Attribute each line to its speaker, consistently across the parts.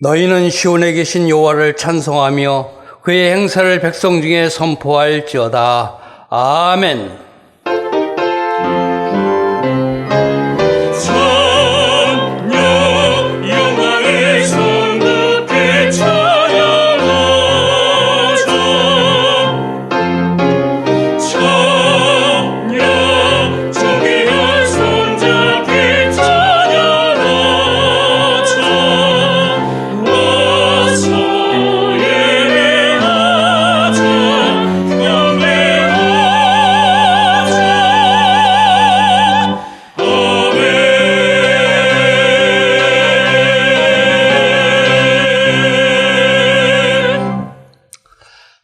Speaker 1: 너희는 시온에 계신 여호와를 찬송하며 그의 행사를 백성 중에 선포할지어다. 아멘.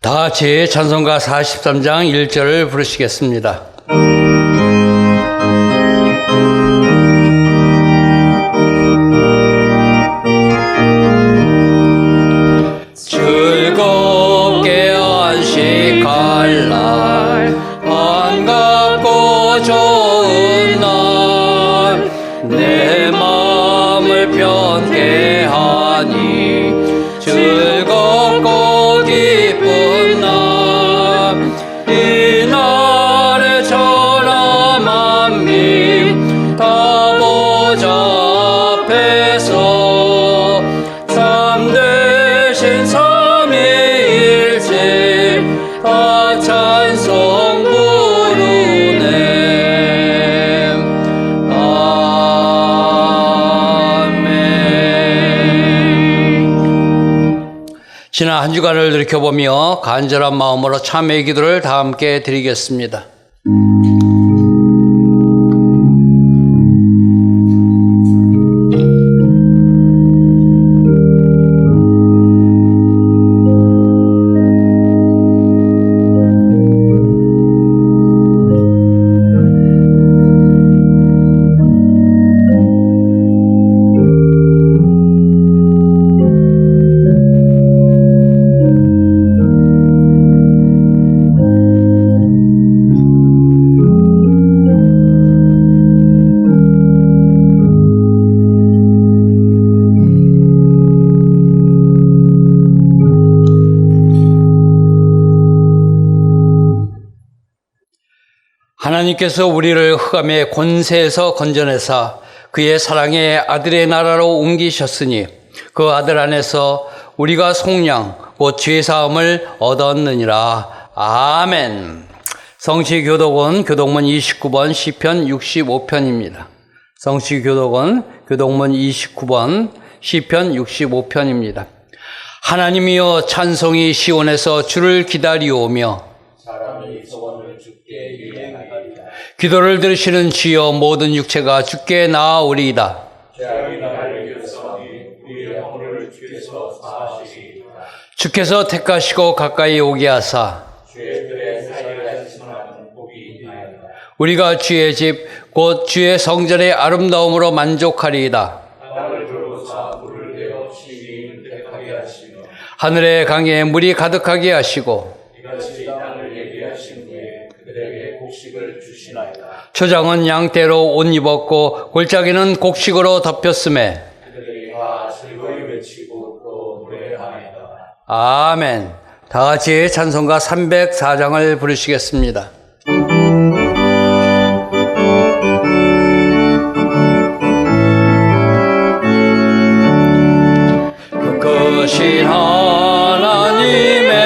Speaker 1: 다 같이 찬송가 43장 1절을 부르시겠습니다. 즐겁게 안식할 날, 반갑고 좋은 날, 내 마음을 편케 하니 즐겁고 기쁜 날, 이 날에 천하 만민 다 보좌 앞에서 참되신 삼위일체 다 찬송 부르네. 아멘. 지난 한 주간을 돌이켜보며 간절한 마음으로 참회의 기도를 다 함께 드리겠습니다. 하나님께서 우리를 흑암의 권세에서 건져내사 그의 사랑의 아들의 나라로 옮기셨으니 그 아들 안에서 우리가 속량 곧 죄사함을 얻었느니라. 아멘. 성취교독원 교독문 29번 시편 65편입니다. 성취교독원 교독문 29번 시편 65편입니다. 하나님이여 찬송이 시온에서 주를 기다리오며
Speaker 2: 사람이 소원을 주께 유행하리이다.
Speaker 1: 기도를 들으시는 주여 모든 육체가 주께 나아오리이다.
Speaker 2: 죄악이 나를 이겼사오니 우리의 허물을 주께서 사하시리이다.
Speaker 1: 주께서 택하시고 가까이 오게 하사
Speaker 2: 주의 뜰에 살게 하시는 복이 있나이다.
Speaker 1: 우리가 주의 집 곧 주의 성전의 아름다움으로 만족하리이다.
Speaker 2: 땅을 둘러싸 물을 대어 시민을 택하게 하시며
Speaker 1: 하늘의 강에 물이 가득하게 하시고
Speaker 2: 이같이 땅을 예비하신 후에 그들에게 곡식을 주시나이다.
Speaker 1: 초장은 양떼로 옷 입었고 골짜기는 곡식으로 덮였음에
Speaker 2: 그들이 다 즐거이 외치고 또 노래하나이다.
Speaker 1: 아멘. 다 같이 찬송가 304장을 부르시겠습니다. 크신 하나님의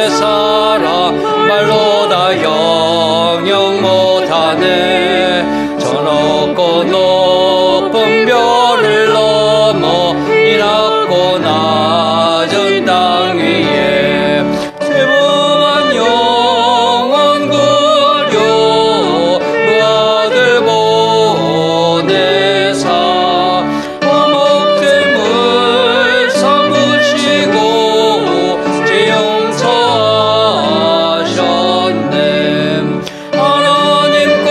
Speaker 1: 사랑 말로 다 영영 못하네. 저 높고 높은 별을 넘어 이 낮고 낮은 땅 위에 죄범한 영원 구하려 그 아들 보내사 화목됨을 삼으시고 죄 용서하셨네. 하나님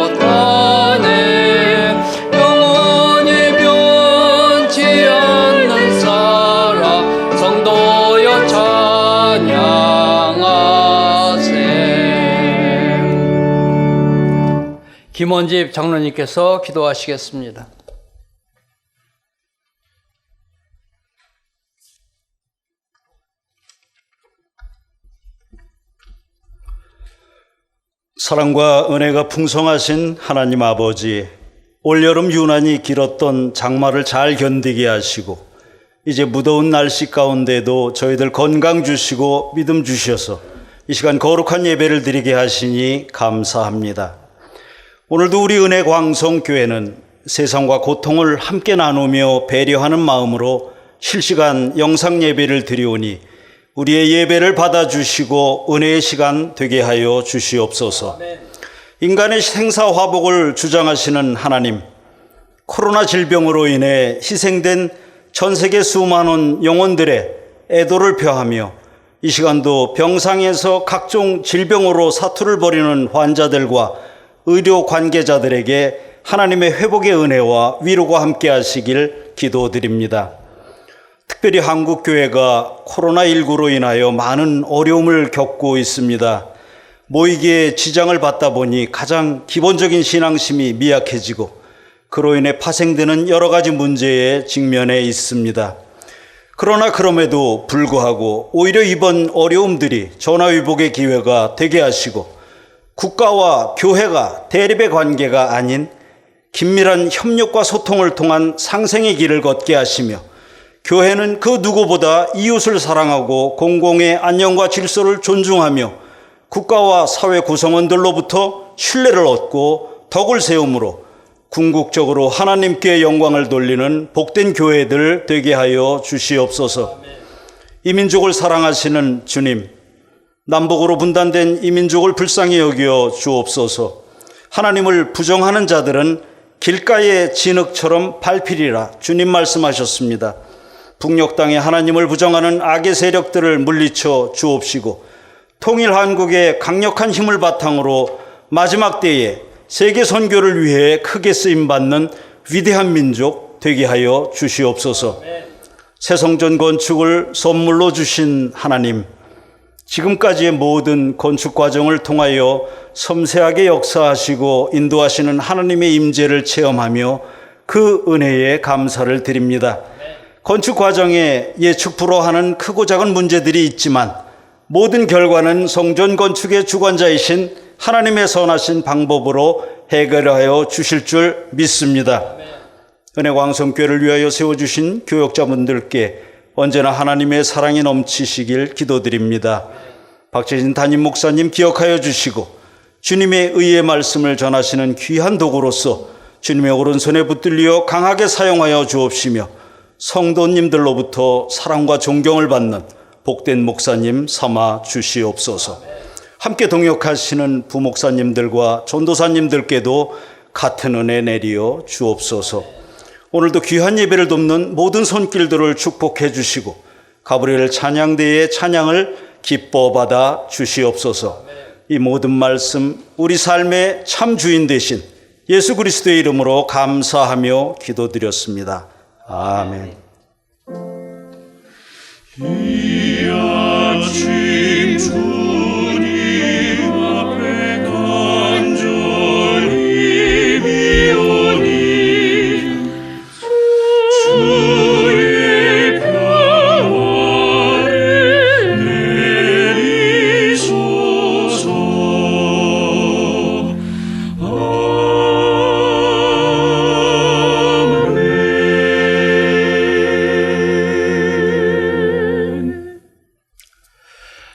Speaker 1: 못하네. 영원히 변치 않는 사랑 성도여 찬양하세. 김원집 장로님께서 기도하시겠습니다.
Speaker 3: 사랑과 은혜가 풍성하신 하나님 아버지, 올여름 유난히 길었던 장마를 잘 견디게 하시고 이제 무더운 날씨 가운데도 저희들 건강 주시고 믿음 주셔서 이 시간 거룩한 예배를 드리게 하시니 감사합니다. 오늘도 우리 은혜광성교회는 세상과 고통을 함께 나누며 배려하는 마음으로 실시간 영상 예배를 드리오니 우리의 예배를 받아주시고 은혜의 시간 되게 하여 주시옵소서. 인간의 생사화복을 주장하시는 하나님, 코로나 질병으로 인해 희생된 전 세계 수많은 영혼들의 애도를 표하며 이 시간도 병상에서 각종 질병으로 사투를 벌이는 환자들과 의료 관계자들에게 하나님의 회복의 은혜와 위로가 함께 하시길 기도드립니다. 특별히 한국교회가 코로나19로 인하여 많은 어려움을 겪고 있습니다. 모이기에 지장을 받다 보니 가장 기본적인 신앙심이 미약해지고 그로 인해 파생되는 여러 가지 문제에 직면해 있습니다. 그러나 그럼에도 불구하고 오히려 이번 어려움들이 전화위복의 기회가 되게 하시고 국가와 교회가 대립의 관계가 아닌 긴밀한 협력과 소통을 통한 상생의 길을 걷게 하시며 교회는 그 누구보다 이웃을 사랑하고 공공의 안녕과 질서를 존중하며 국가와 사회 구성원들로부터 신뢰를 얻고 덕을 세움으로 궁극적으로 하나님께 영광을 돌리는 복된 교회들 되게 하여 주시옵소서. 이 민족을 사랑하시는 주님, 남북으로 분단된 이 민족을 불쌍히 여겨 주옵소서. 하나님을 부정하는 자들은 길가의 진흙처럼 밟히리라 주님 말씀하셨습니다. 북녘 땅에 하나님을 부정하는 악의 세력들을 물리쳐 주옵시고 통일 한국의 강력한 힘을 바탕으로 마지막 때에 세계 선교를 위해 크게 쓰임받는 위대한 민족 되게 하여 주시옵소서. 새 성전 건축을 선물로 주신 하나님, 지금까지의 모든 건축 과정을 통하여 섬세하게 역사하시고 인도하시는 하나님의 임재를 체험하며 그 은혜에 감사를 드립니다. 건축 과정에 예측 불허하는 크고 작은 문제들이 있지만 모든 결과는 성전 건축의 주관자이신 하나님의 선하신 방법으로 해결하여 주실 줄 믿습니다. 은혜광성교회를 위하여 세워주신 교역자분들께 언제나 하나님의 사랑이 넘치시길 기도드립니다. 박재진 담임 목사님 기억하여 주시고 주님의 의의 말씀을 전하시는 귀한 도구로서 주님의 오른손에 붙들려 강하게 사용하여 주옵시며 성도님들로부터 사랑과 존경을 받는 복된 목사님 삼아 주시옵소서. 함께 동역하시는 부목사님들과 전도사님들께도 같은 은혜 내리어 주옵소서. 오늘도 귀한 예배를 돕는 모든 손길들을 축복해 주시고 가브리엘 찬양대의 찬양을 기뻐 받아 주시옵소서. 이 모든 말씀 우리 삶의 참 주인 되신 예수 그리스도의 이름으로 감사하며 기도드렸습니다. 아멘.
Speaker 2: 이 아침 주님 앞에 간절히 비오니 주의 평화를 내리소서.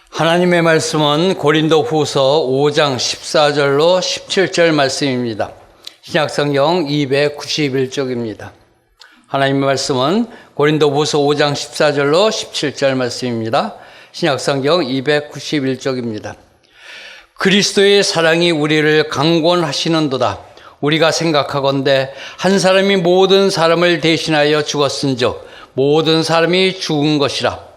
Speaker 1: 하나님의 말씀은 고린도후서 5장 14절로 17절 말씀입니다. 신약성경 291쪽입니다. 하나님의 말씀은 고린도후서 5장 14절로 17절 말씀입니다. 신약성경 291쪽입니다. 그리스도의 사랑이 우리를 강권하시는도다. 우리가 생각하건대 한 사람이 모든 사람을 대신하여 죽었은즉 모든 사람이 죽은 것이라.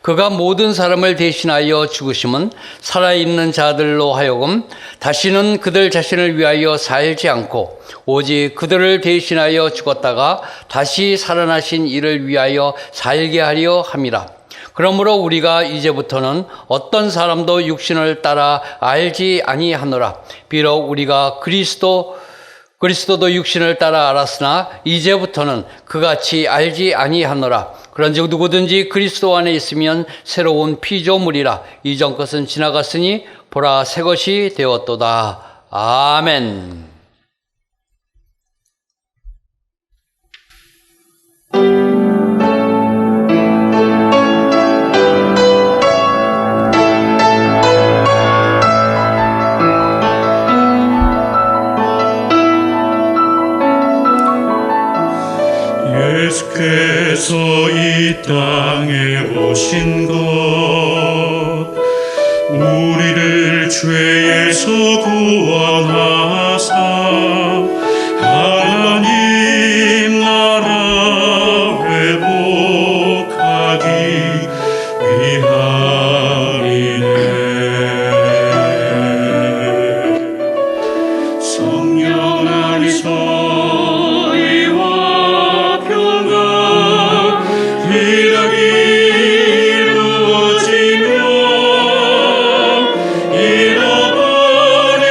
Speaker 1: 그가 모든 사람을 대신하여 죽으심은 살아있는 자들로 하여금 다시는 그들 자신을 위하여 살지 않고 오직 그들을 대신하여 죽었다가 다시 살아나신 이를 위하여 살게 하려 함이라. 그러므로 우리가 이제부터는 어떤 사람도 육신을 따라 알지 아니하노라. 비록 우리가 그리스도도 육신을 따라 알았으나 이제부터는 그같이 알지 아니하노라. 그런즉 누구든지 그리스도 안에 있으면 새로운 피조물이라. 이전 것은 지나갔으니 보라 새 것이 되었도다. 아멘.
Speaker 2: 예수께서 이 땅에 오신 것 우리를 죄에서 구원하사 하나님 나라 회복하기 위함이네. 성령 안에서 이루어지며 잃어버린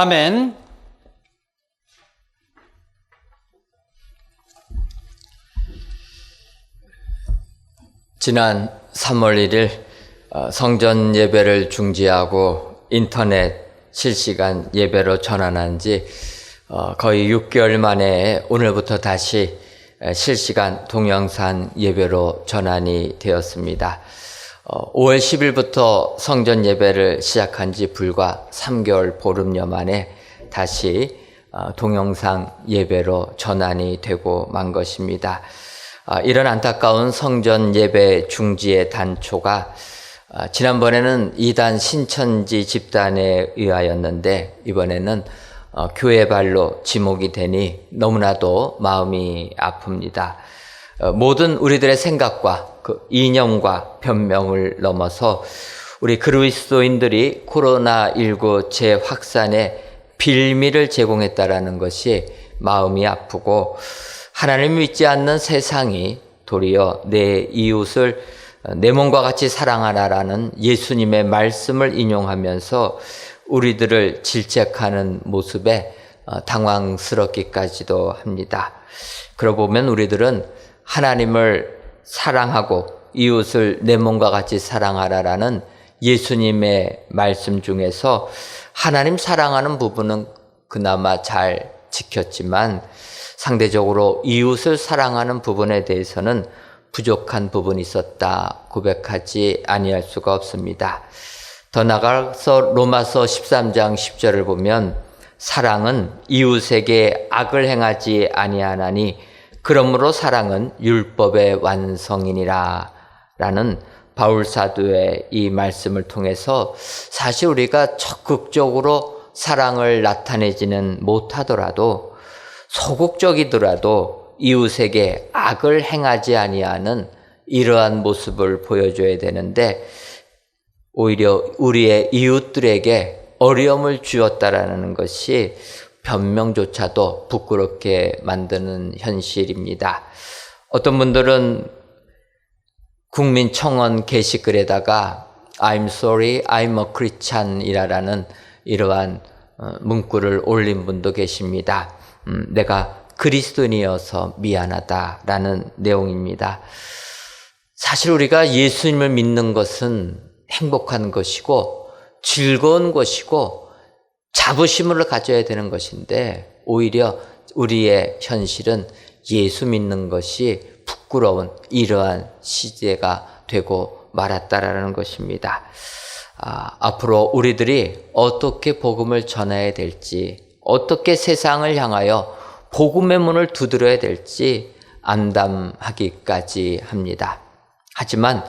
Speaker 1: 아멘.
Speaker 4: 지난 3월 1일 성전 예배를 중지하고 인터넷 실시간 예배로 전환한 지 거의 6개월 만에 오늘부터 다시 실시간 동영상 예배로 전환이 되었습니다. 5월 10일부터 성전 예배를 시작한 지 불과 3개월 보름여 만에 다시 동영상 예배로 전환이 되고 만 것입니다. 이런 안타까운 성전 예배 중지의 단초가 지난번에는 이단 신천지 집단에 의하였는데 이번에는 교회 발로 지목이 되니 너무나도 마음이 아픕니다. 모든 우리들의 생각과 그 이념과 변명을 넘어서 우리 그리스도인들이 코로나19 재확산의 빌미를 제공했다라는 것이 마음이 아프고 하나님을 믿지 않는 세상이 도리어 내 이웃을 내 몸과 같이 사랑하라라는 예수님의 말씀을 인용하면서 우리들을 질책하는 모습에 당황스럽기까지도 합니다. 그러고 보면 우리들은 하나님을 사랑하고 이웃을 내 몸과 같이 사랑하라라는 예수님의 말씀 중에서 하나님 사랑하는 부분은 그나마 잘 지켰지만 상대적으로 이웃을 사랑하는 부분에 대해서는 부족한 부분이 있었다 고백하지 아니할 수가 없습니다. 더 나아가서 로마서 13장 10절을 보면 사랑은 이웃에게 악을 행하지 아니하나니 그러므로 사랑은 율법의 완성이니라 라는 바울 사도의 이 말씀을 통해서 사실 우리가 적극적으로 사랑을 나타내지는 못하더라도 소극적이더라도 이웃에게 악을 행하지 아니하는 이러한 모습을 보여줘야 되는데 오히려 우리의 이웃들에게 어려움을 주었다라는 것이 변명조차도 부끄럽게 만드는 현실입니다. 어떤 분들은 국민청원 게시글에다가 I'm sorry, I'm a Christian 이라는 이러한 문구를 올린 분도 계십니다. 내가 그리스도인이어서 미안하다라는 내용입니다. 사실 우리가 예수님을 믿는 것은 행복한 것이고 즐거운 것이고 자부심을 가져야 되는 것인데 오히려 우리의 현실은 예수 믿는 것이 부끄러운 이러한 시대가 되고 말았다라는 것입니다. 앞으로 우리들이 어떻게 복음을 전해야 될지 어떻게 세상을 향하여 복음의 문을 두드려야 될지 암담하기까지 합니다. 하지만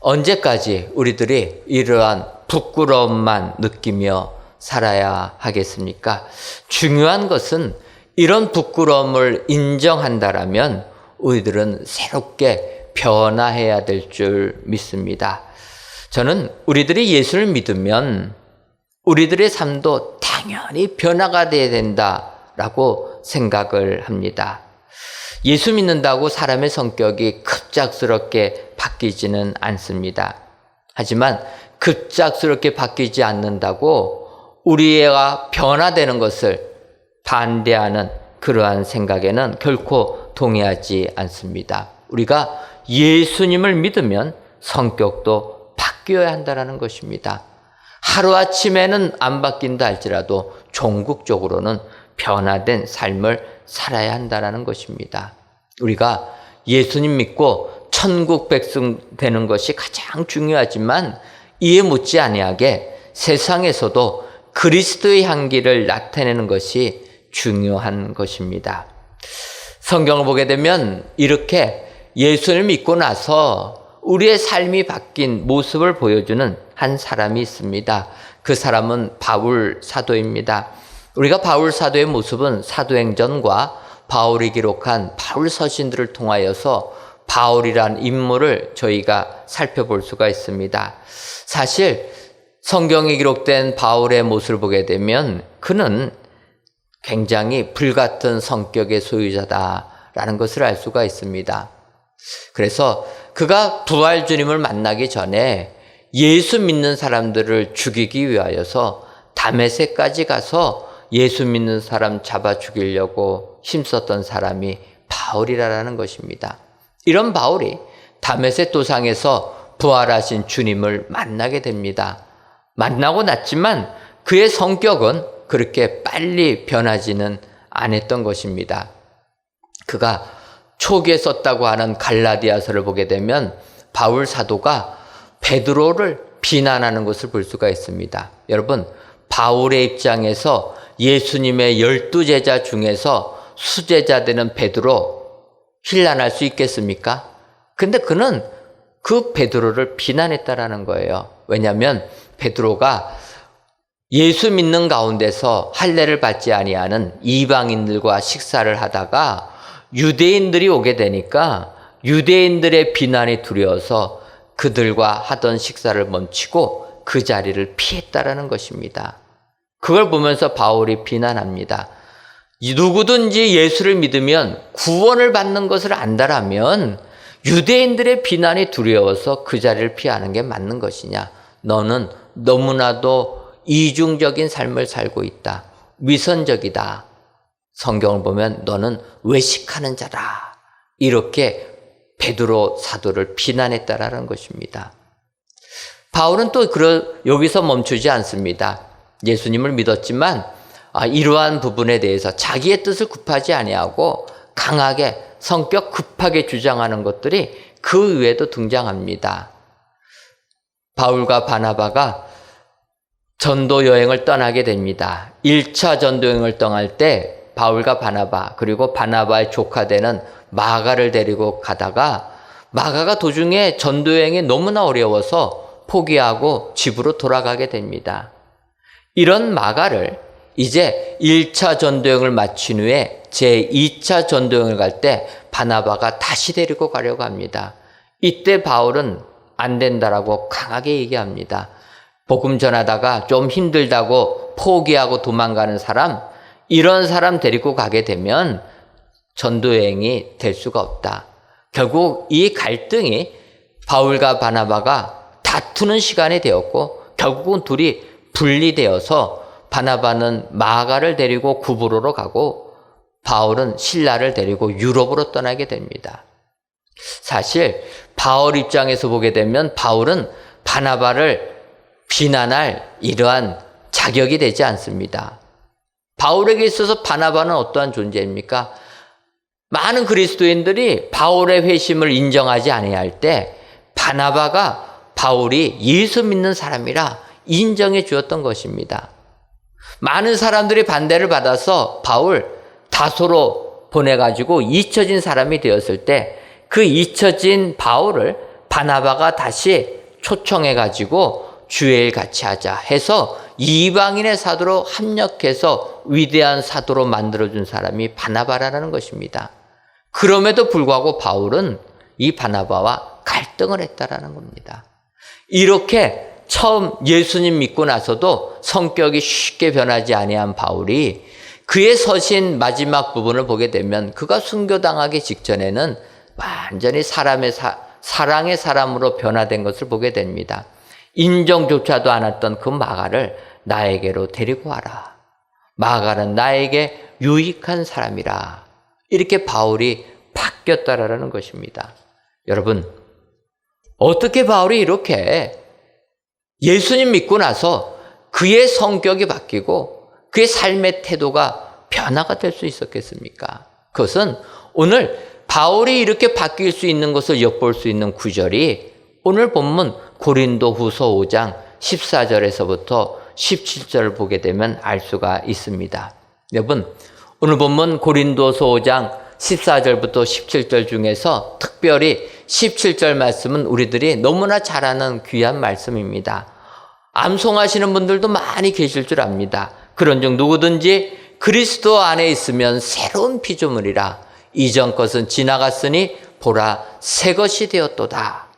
Speaker 4: 언제까지 우리들이 이러한 부끄러움만 느끼며 살아야 하겠습니까? 중요한 것은 이런 부끄러움을 인정한다라면 우리들은 새롭게 변화해야 될 줄 믿습니다. 저는 우리들이 예수를 믿으면 우리들의 삶도 당연히 변화가 돼야 된다라고 생각을 합니다. 예수 믿는다고 사람의 성격이 급작스럽게 바뀌지는 않습니다. 하지만 급작스럽게 바뀌지 않는다고 우리가 변화되는 것을 반대하는 그러한 생각에는 결코 동의하지 않습니다. 우리가 예수님을 믿으면 성격도 바뀌어야 한다는 것입니다. 하루아침에는 안 바뀐다 할지라도 종국적으로는 변화된 삶을 살아야 한다는 것입니다. 우리가 예수님 믿고 천국 백성 되는 것이 가장 중요하지만 이에 못지 아니하게 세상에서도 그리스도의 향기를 나타내는 것이 중요한 것입니다. 성경을 보게 되면 이렇게 예수를 믿고 나서 우리의 삶이 바뀐 모습을 보여주는 한 사람이 있습니다. 그 사람은 바울 사도입니다. 우리가 바울 사도의 모습은 사도행전과 바울이 기록한 바울 서신들을 통하여서 바울이란 인물을 저희가 살펴볼 수가 있습니다. 사실 성경에 기록된 바울의 모습을 보게 되면 그는 굉장히 불같은 성격의 소유자다라는 것을 알 수가 있습니다. 그래서 그가 부활 주님을 만나기 전에 예수 믿는 사람들을 죽이기 위하여서 다메섹까지 가서 예수 믿는 사람 잡아 죽이려고 힘썼던 사람이 바울이라는 것입니다. 이런 바울이 다메섹 도상에서 부활하신 주님을 만나게 됩니다. 만나고 났지만 그의 성격은 그렇게 빨리 변하지는 않았던 것입니다. 그가 초기에 썼다고 하는 갈라디아서를 보게 되면 바울 사도가 베드로를 비난하는 것을 볼 수가 있습니다. 여러분, 바울의 입장에서 예수님의 12제자 중에서 수제자 되는 베드로 힐난할 수 있겠습니까? 근데 그는 그 베드로를 비난했다라는 거예요. 왜냐하면 베드로가 예수 믿는 가운데서 할례를 받지 아니하는 이방인들과 식사를 하다가 유대인들이 오게 되니까 유대인들의 비난이 두려워서 그들과 하던 식사를 멈추고 그 자리를 피했다라는 것입니다. 그걸 보면서 바울이 비난합니다. 누구든지 예수를 믿으면 구원을 받는 것을 안다라면 유대인들의 비난이 두려워서 그 자리를 피하는 게 맞는 것이냐? 너는 너무나도 이중적인 삶을 살고 있다. 위선적이다. 성경을 보면 너는 외식하는 자다. 이렇게 베드로 사도를 비난했다라는 것입니다. 바울은 또 여기서 멈추지 않습니다. 예수님을 믿었지만 이러한 부분에 대해서 자기의 뜻을 굽하지 아니하고 강하게 성격 급하게 주장하는 것들이 그 외에도 등장합니다. 바울과 바나바가 전도 여행을 떠나게 됩니다. 1차 전도 여행을 떠날 때 바울과 바나바 그리고 바나바의 조카 되는 마가를 데리고 가다가 마가가 도중에 전도 여행이 너무나 어려워서 포기하고 집으로 돌아가게 됩니다. 이런 마가를 이제 1차 전도여행을 마친 후에 제2차 전도여행을 갈 때 바나바가 다시 데리고 가려고 합니다. 이때 바울은 안 된다라고 강하게 얘기합니다. 복음 전하다가 좀 힘들다고 포기하고 도망가는 사람, 이런 사람 데리고 가게 되면 전도여행이 될 수가 없다. 결국 이 갈등이 바울과 바나바가 다투는 시간이 되었고 결국은 둘이 분리되어서 바나바는 마가를 데리고 구브로로 가고 바울은 실라를 데리고 유럽으로 떠나게 됩니다. 사실 바울 입장에서 보게 되면 바울은 바나바를 비난할 이러한 자격이 되지 않습니다. 바울에게 있어서 바나바는 어떠한 존재입니까? 많은 그리스도인들이 바울의 회심을 인정하지 아니할 때 바나바가 바울이 예수 믿는 사람이라 인정해 주었던 것입니다. 많은 사람들이 반대를 받아서 바울 다소로 보내가지고 잊혀진 사람이 되었을 때 그 잊혀진 바울을 바나바가 다시 초청해가지고 주일 같이 하자 해서 이방인의 사도로 합력해서 위대한 사도로 만들어준 사람이 바나바라는 것입니다. 그럼에도 불구하고 바울은 이 바나바와 갈등을 했다라는 겁니다. 이렇게 처음 예수님 믿고 나서도 성격이 쉽게 변하지 아니한 바울이 그의 서신 마지막 부분을 보게 되면 그가 순교당하기 직전에는 완전히 사랑의 사람으로 변화된 것을 보게 됩니다. 인정조차도 않았던 그 마가를 나에게로 데리고 와라. 마가는 나에게 유익한 사람이라. 이렇게 바울이 바뀌었다라는 것입니다. 여러분, 어떻게 바울이 이렇게 예수님 믿고 나서 그의 성격이 바뀌고 그의 삶의 태도가 변화가 될 수 있었겠습니까? 그것은 오늘 바울이 이렇게 바뀔 수 있는 것을 엿볼 수 있는 구절이 오늘 본문 고린도후서 5장 14절에서부터 17절을 보게 되면 알 수가 있습니다. 여러분, 오늘 본문 고린도서 5장 14절부터 17절 중에서 특별히 17절 말씀은 우리들이 너무나 잘 아는 귀한 말씀입니다. 암송하시는 분들도 많이 계실 줄 압니다. 그런즉 누구든지 그리스도 안에 있으면 새로운 피조물이라. 이전 것은 지나갔으니 보라 새 것이 되었도다.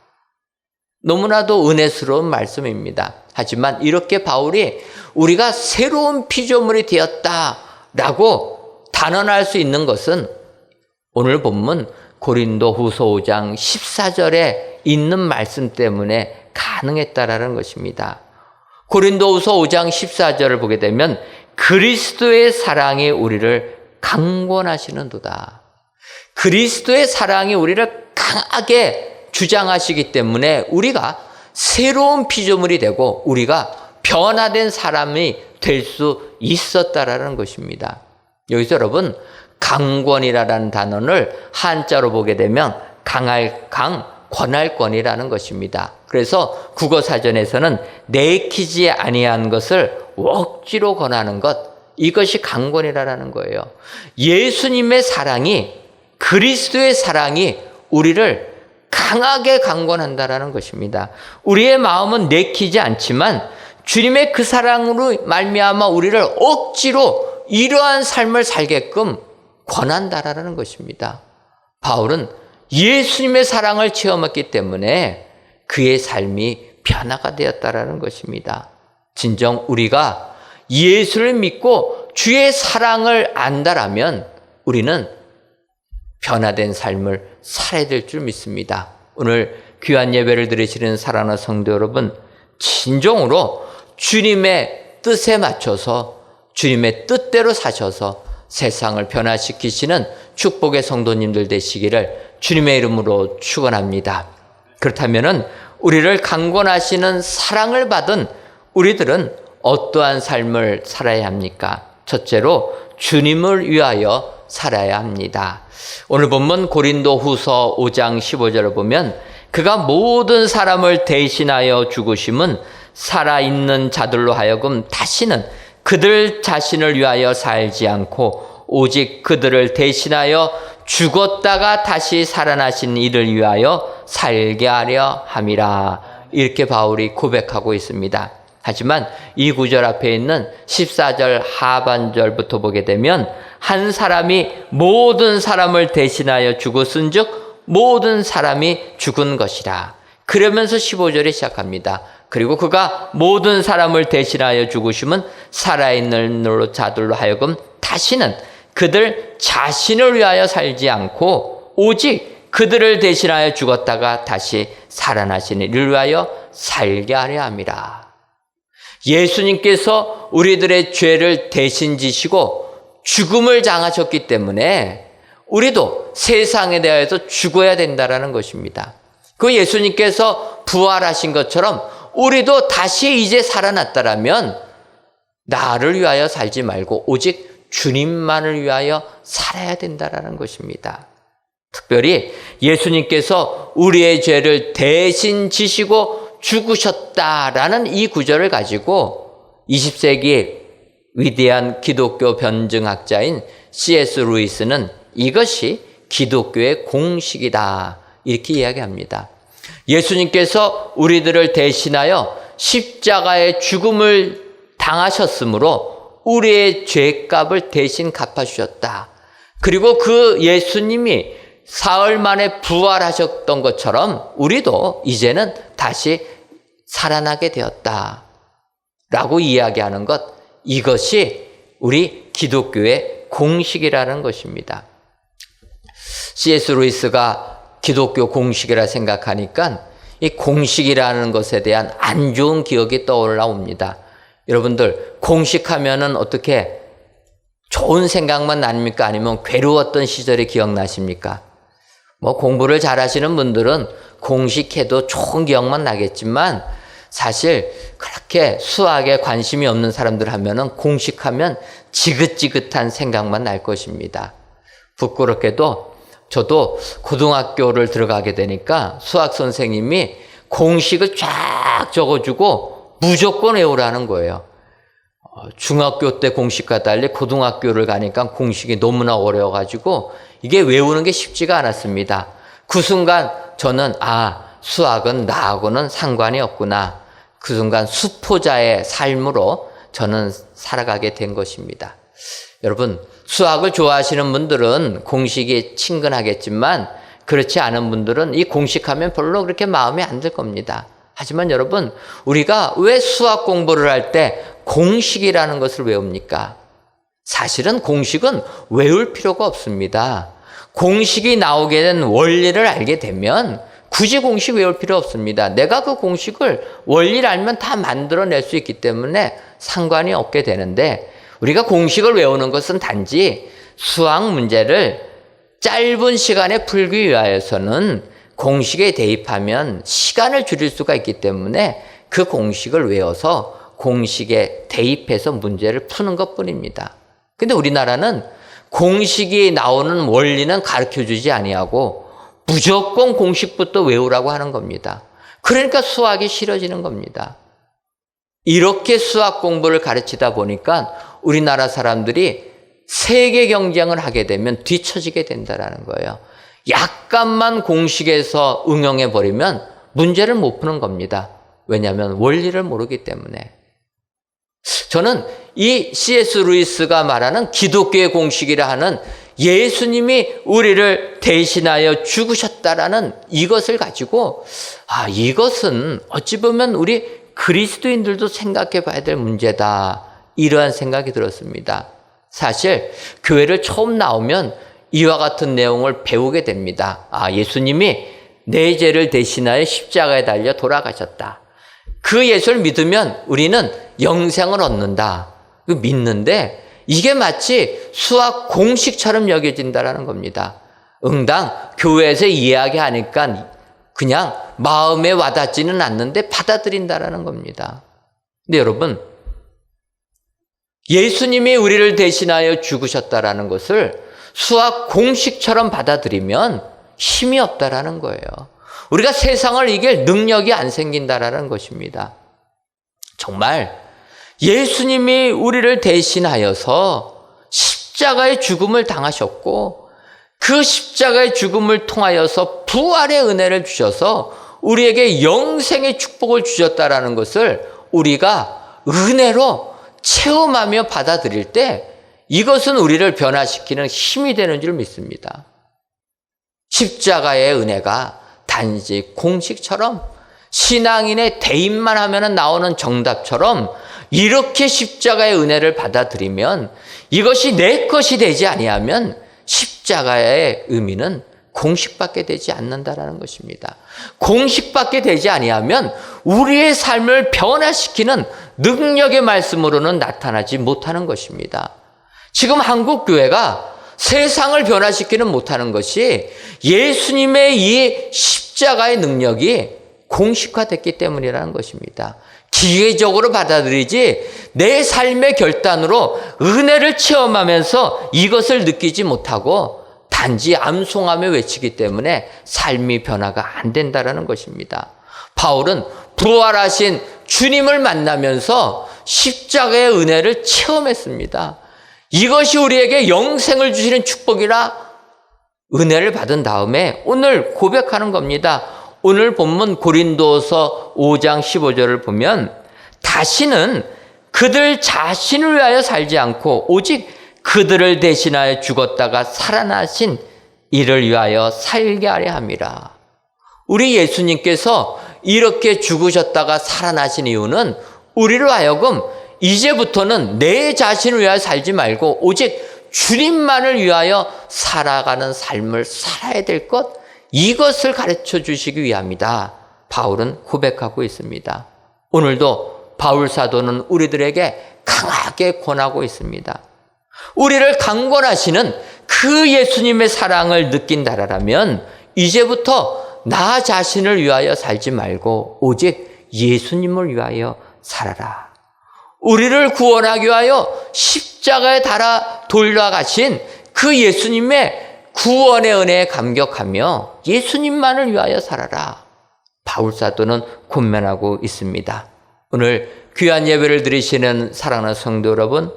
Speaker 4: 너무나도 은혜스러운 말씀입니다. 하지만 이렇게 바울이 우리가 새로운 피조물이 되었다라고 단언할 수 있는 것은 오늘 본문 고린도후서 5장 14절에 있는 말씀 때문에 가능했다라는 것입니다. 고린도후서 5장 14절을 보게 되면 그리스도의 사랑이 우리를 강권하시는도다. 그리스도의 사랑이 우리를 강하게 주장하시기 때문에 우리가 새로운 피조물이 되고 우리가 변화된 사람이 될 수 있었다라는 것입니다. 여기서 여러분, 강권이라는 단어를 한자로 보게 되면 강할 강, 권할권이라는 것입니다. 그래서 국어사전에서는 내키지 아니한 것을 억지로 권하는 것, 이것이 강권이라는 거예요. 예수님의 사랑이, 그리스도의 사랑이 우리를 강하게 강권한다라는 것입니다. 우리의 마음은 내키지 않지만 주님의 그 사랑으로 말미암아 우리를 억지로 이러한 삶을 살게끔 권한다라는 것입니다. 바울은 예수님의 사랑을 체험했기 때문에 그의 삶이 변화가 되었다라는 것입니다. 진정 우리가 예수를 믿고 주의 사랑을 안다라면 우리는 변화된 삶을 살아야 될 줄 믿습니다. 오늘 귀한 예배를 드리시는 사랑하는 성도 여러분, 진정으로 주님의 뜻에 맞춰서 주님의 뜻대로 사셔서 세상을 변화시키시는 축복의 성도님들 되시기를 주님의 이름으로 축원합니다. 그렇다면은 우리를 강권하시는 사랑을 받은 우리들은 어떠한 삶을 살아야 합니까? 첫째로 주님을 위하여 살아야 합니다. 오늘 본문 고린도후서 5장 15절을 보면 그가 모든 사람을 대신하여 죽으심은 살아있는 자들로 하여금 다시는 그들 자신을 위하여 살지 않고 오직 그들을 대신하여 죽었다가 다시 살아나신 이를 위하여 살게 하려 함이라. 이렇게 바울이 고백하고 있습니다. 하지만 이 구절 앞에 있는 14절 하반절부터 보게 되면 한 사람이 모든 사람을 대신하여 죽었은즉 모든 사람이 죽은 것이라. 그러면서 15절이 시작합니다. 그리고 그가 모든 사람을 대신하여 죽으심은 살아있는 자들로 하여금 다시는 그들 자신을 위하여 살지 않고 오직 그들을 대신하여 죽었다가 다시 살아나신 이를 위하여 살게 하려 함이라. 예수님께서 우리들의 죄를 대신 지시고 죽음을 당하셨기 때문에 우리도 세상에 대하여서 죽어야 된다라는 것입니다. 그 예수님께서 부활하신 것처럼 우리도 다시 이제 살아났다라면 나를 위하여 살지 말고 오직 주님만을 위하여 살아야 된다라는 것입니다. 특별히 예수님께서 우리의 죄를 대신 지시고 죽으셨다라는 이 구절을 가지고 20세기 위대한 기독교 변증학자인 C.S. 루이스는 이것이 기독교의 공식이다 이렇게 이야기합니다. 예수님께서 우리들을 대신하여 십자가의 죽음을 당하셨으므로 우리의 죄값을 대신 갚아주셨다. 그리고 그 예수님이 사흘 만에 부활하셨던 것처럼 우리도 이제는 다시 살아나게 되었다 라고 이야기하는 것, 이것이 우리 기독교의 공식이라는 것입니다. C.S. 루이스가 기독교 공식이라 생각하니까 이 공식이라는 것에 대한 안 좋은 기억이 떠올라옵니다. 여러분들 공식하면은 어떻게 좋은 생각만 납니까? 아니면 괴로웠던 시절이 기억나십니까? 뭐 공부를 잘하시는 분들은 공식해도 좋은 기억만 나겠지만 사실 그렇게 수학에 관심이 없는 사람들 하면은 공식하면 지긋지긋한 생각만 날 것입니다. 부끄럽게도 저도 고등학교를 들어가게 되니까 수학 선생님이 공식을 쫙 적어주고 무조건 외우라는 거예요. 중학교 때 공식과 달리 고등학교를 가니까 공식이 너무나 어려워가지고 이게 외우는 게 쉽지가 않았습니다. 그 순간 저는 수학은 나하고는 상관이 없구나. 그 순간 수포자의 삶으로 저는 살아가게 된 것입니다. 여러분, 수학을 좋아하시는 분들은 공식이 친근하겠지만 그렇지 않은 분들은 이 공식하면 별로 그렇게 마음에 안 들 겁니다. 하지만 여러분, 우리가 왜 수학 공부를 할 때 공식이라는 것을 외웁니까? 사실은 공식은 외울 필요가 없습니다. 공식이 나오게 된 원리를 알게 되면 굳이 공식 외울 필요 없습니다. 내가 그 공식을 원리를 알면 다 만들어낼 수 있기 때문에 상관이 없게 되는데 우리가 공식을 외우는 것은 단지 수학 문제를 짧은 시간에 풀기 위하여서는 공식에 대입하면 시간을 줄일 수가 있기 때문에 그 공식을 외워서 공식에 대입해서 문제를 푸는 것뿐입니다. 근데 우리나라는 공식이 나오는 원리는 가르쳐주지 아니하고 무조건 공식부터 외우라고 하는 겁니다. 그러니까 수학이 싫어지는 겁니다. 이렇게 수학 공부를 가르치다 보니까 우리나라 사람들이 세계 경쟁을 하게 되면 뒤처지게 된다는 거예요. 약간만 공식에서 응용해 버리면 문제를 못 푸는 겁니다. 왜냐하면 원리를 모르기 때문에. 저는 이 C.S. 루이스가 말하는 기독교의 공식이라 하는 예수님이 우리를 대신하여 죽으셨다라는 이것을 가지고 이것은 어찌 보면 우리 그리스도인들도 생각해 봐야 될 문제다. 이러한 생각이 들었습니다. 사실 교회를 처음 나오면 이와 같은 내용을 배우게 됩니다. 예수님이 내 죄를 대신하여 십자가에 달려 돌아가셨다. 그 예수를 믿으면 우리는 영생을 얻는다. 믿는데 이게 마치 수학 공식처럼 여겨진다는 겁니다. 응당 교회에서 이야기하니까 그냥 마음에 와닿지는 않는데 받아들인다는 겁니다. 근데 여러분, 예수님이 우리를 대신하여 죽으셨다라는 것을 수학 공식처럼 받아들이면 힘이 없다라는 거예요. 우리가 세상을 이길 능력이 안 생긴다라는 것입니다. 정말 예수님이 우리를 대신하여서 십자가의 죽음을 당하셨고 그 십자가의 죽음을 통하여서 부활의 은혜를 주셔서 우리에게 영생의 축복을 주셨다라는 것을 우리가 은혜로 체험하며 받아들일 때 이것은 우리를 변화시키는 힘이 되는 줄 믿습니다. 십자가의 은혜가 단지 공식처럼 신앙인의 대입만 하면 나오는 정답처럼 이렇게 십자가의 은혜를 받아들이면 이것이 내 것이 되지 아니하면 십자가의 의미는 공식밖에 되지 않는다라는 것입니다. 공식밖에 되지 아니하면 우리의 삶을 변화시키는 능력의 말씀으로는 나타나지 못하는 것입니다. 지금 한국 교회가 세상을 변화시키는 못하는 것이 예수님의 이 십자가의 능력이 공식화됐기 때문이라는 것입니다. 기계적으로 받아들이지 내 삶의 결단으로 은혜를 체험하면서 이것을 느끼지 못하고 단지 암송하며 외치기 때문에 삶이 변화가 안 된다는 것입니다. 바울은 부활하신 주님을 만나면서 십자가의 은혜를 체험했습니다. 이것이 우리에게 영생을 주시는 축복이라 은혜를 받은 다음에 오늘 고백하는 겁니다. 오늘 본문 고린도서 5장 15절을 보면 다시는 그들 자신을 위하여 살지 않고 오직 그들을 대신하여 죽었다가 살아나신 이를 위하여 살게 하려 함이라. 우리 예수님께서 이렇게 죽으셨다가 살아나신 이유는 우리로 하여금 이제부터는 내 자신을 위하여 살지 말고 오직 주님만을 위하여 살아가는 삶을 살아야 될 것, 이것을 가르쳐 주시기 위함이다. 바울은 고백하고 있습니다. 오늘도 바울 사도는 우리들에게 강하게 권하고 있습니다. 우리를 강권하시는 그 예수님의 사랑을 느낀다라면 이제부터 나 자신을 위하여 살지 말고 오직 예수님을 위하여 살아라. 우리를 구원하기 위하여 십자가에 달아 돌아가신 그 예수님의 구원의 은혜에 감격하며 예수님만을 위하여 살아라. 바울 사도는 권면하고 있습니다. 오늘 귀한 예배를 드리시는 사랑하는 성도 여러분,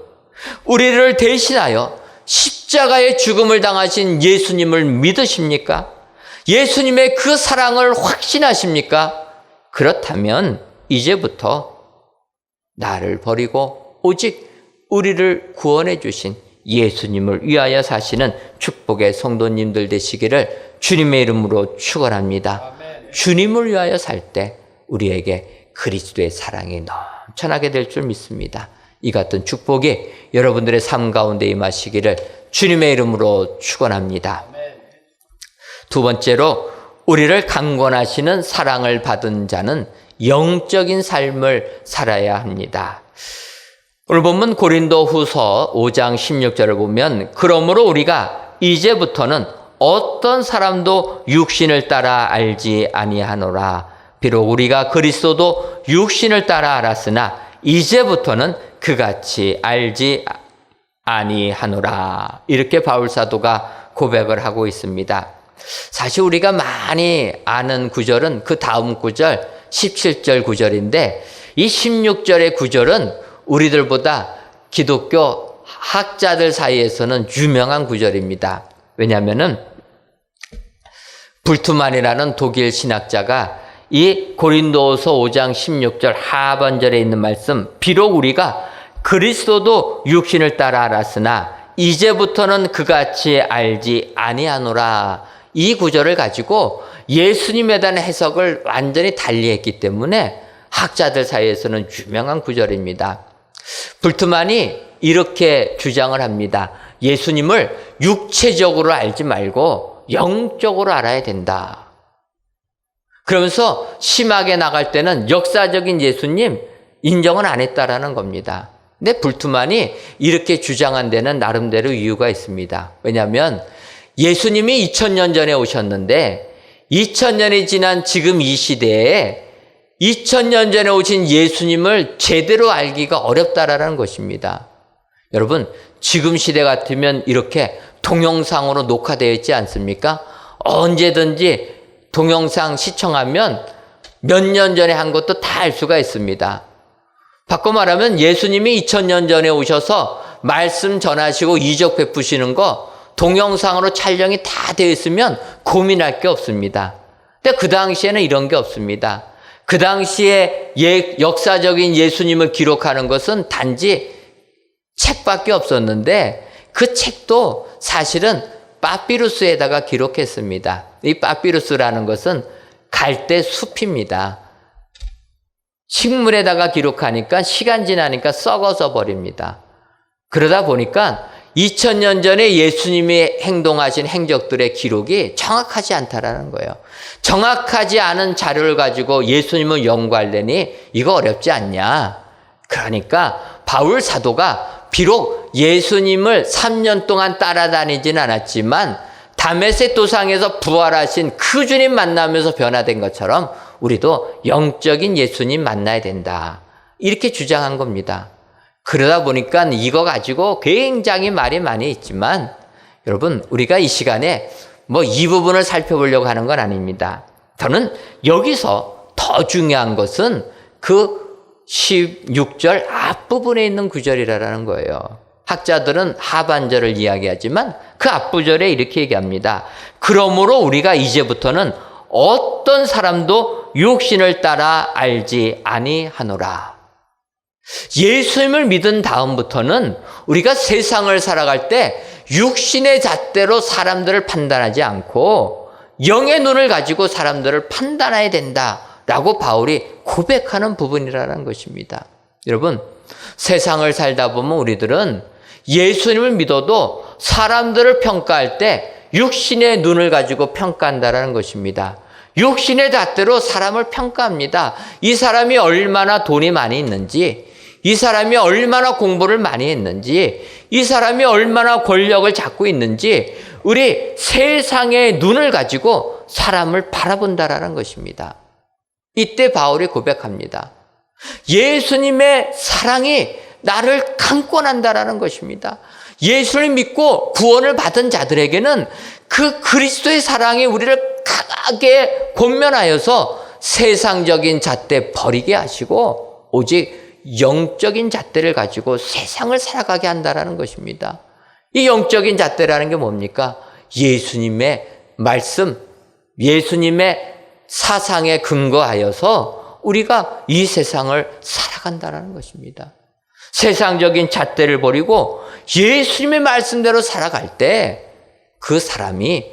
Speaker 4: 우리를 대신하여 십자가의 죽음을 당하신 예수님을 믿으십니까? 예수님의 그 사랑을 확신하십니까? 그렇다면 이제부터 나를 버리고 오직 우리를 구원해 주신 예수님을 위하여 사시는 축복의 성도님들 되시기를 주님의 이름으로 축원합니다. 주님을 위하여 살 때 우리에게 그리스도의 사랑이 넘쳐나게 될 줄 믿습니다. 이 같은 축복이 여러분들의 삶 가운데 임하시기를 주님의 이름으로 축원합니다. 두 번째로 우리를 강권하시는 사랑을 받은 자는 영적인 삶을 살아야 합니다. 오늘 본문 고린도후서 5장 16절을 보면 그러므로 우리가 이제부터는 어떤 사람도 육신을 따라 알지 아니하노라. 비록 우리가 그리스도도 육신을 따라 알았으나 이제부터는 그같이 알지 아니하노라. 이렇게 바울 사도가 고백을 하고 있습니다. 사실 우리가 많이 아는 구절은 그 다음 구절 17절 구절인데 이 16절의 구절은 우리들보다 기독교 학자들 사이에서는 유명한 구절입니다. 왜냐하면은 불트만이라는 독일 신학자가 이 고린도서 5장 16절 하반절에 있는 말씀, 비록 우리가 그리스도도 육신을 따라 알았으나 이제부터는 그같이 알지 아니하노라. 이 구절을 가지고 예수님에 대한 해석을 완전히 달리했기 때문에 학자들 사이에서는 유명한 구절입니다. 불트만이 이렇게 주장을 합니다. 예수님을 육체적으로 알지 말고 영적으로 알아야 된다. 그러면서 심하게 나갈 때는 역사적인 예수님 인정은 안 했다라는 겁니다. 근데 불트만이 이렇게 주장한 데는 나름대로 이유가 있습니다. 왜냐하면 예수님이 2000년 전에 오셨는데 2000년이 지난 지금 이 시대에 2000년 전에 오신 예수님을 제대로 알기가 어렵다라는 것입니다. 여러분, 지금 시대 같으면 이렇게 동영상으로 녹화되어 있지 않습니까? 언제든지 동영상 시청하면 몇 년 전에 한 것도 다 알 수가 있습니다. 바꿔 말하면 예수님이 2000년 전에 오셔서 말씀 전하시고 이적 베푸시는 거 동영상으로 촬영이 다 되어 있으면 고민할 게 없습니다. 근데 그 당시에는 이런 게 없습니다. 그 당시에 역사적인 예수님을 기록하는 것은 단지 책밖에 없었는데 그 책도 사실은 파피루스에다가 기록했습니다. 이 파피루스라는 것은 갈대 숲입니다. 식물에다가 기록하니까 시간 지나니까 썩어져 버립니다. 그러다 보니까 2000년 전에 예수님이 행동하신 행적들의 기록이 정확하지 않다라는 거예요. 정확하지 않은 자료를 가지고 예수님을 연구하려니 이거 어렵지 않냐. 그러니까 바울 사도가 비록 예수님을 3년 동안 따라다니진 않았지만 다메섹 도상에서 부활하신 그 주님 만나면서 변화된 것처럼 우리도 영적인 예수님 만나야 된다. 이렇게 주장한 겁니다. 그러다 보니까 이거 가지고 굉장히 말이 많이 있지만 여러분, 우리가 이 시간에 이 부분을 살펴보려고 하는 건 아닙니다. 저는 여기서 더 중요한 것은 그 16절 앞부분에 있는 구절이라는 거예요. 학자들은 하반절을 이야기하지만 그 앞부절에 이렇게 얘기합니다. 그러므로 우리가 이제부터는 어떤 사람도 육신을 따라 알지 아니하노라. 예수님을 믿은 다음부터는 우리가 세상을 살아갈 때 육신의 잣대로 사람들을 판단하지 않고 영의 눈을 가지고 사람들을 판단해야 된다라고 바울이 고백하는 부분이라는 것입니다. 여러분, 세상을 살다 보면 우리들은 예수님을 믿어도 사람들을 평가할 때 육신의 눈을 가지고 평가한다는 것입니다. 육신의 잣대로 사람을 평가합니다. 이 사람이 얼마나 돈이 많이 있는지, 이 사람이 얼마나 공부를 많이 했는지, 이 사람이 얼마나 권력을 잡고 있는지 우리 세상의 눈을 가지고 사람을 바라본다라는 것입니다. 이때 바울이 고백합니다. 예수님의 사랑이 나를 강권한다라는 것입니다. 예수를 믿고 구원을 받은 자들에게는 그 그리스도의 사랑이 우리를 강하게 권면하여서 세상적인 잣대 버리게 하시고 오직 영적인 잣대를 가지고 세상을 살아가게 한다는 것입니다. 이 영적인 잣대라는 게 뭡니까? 예수님의 말씀, 예수님의 사상에 근거하여서 우리가 이 세상을 살아간다는 것입니다. 세상적인 잣대를 버리고 예수님의 말씀대로 살아갈 때 그 사람이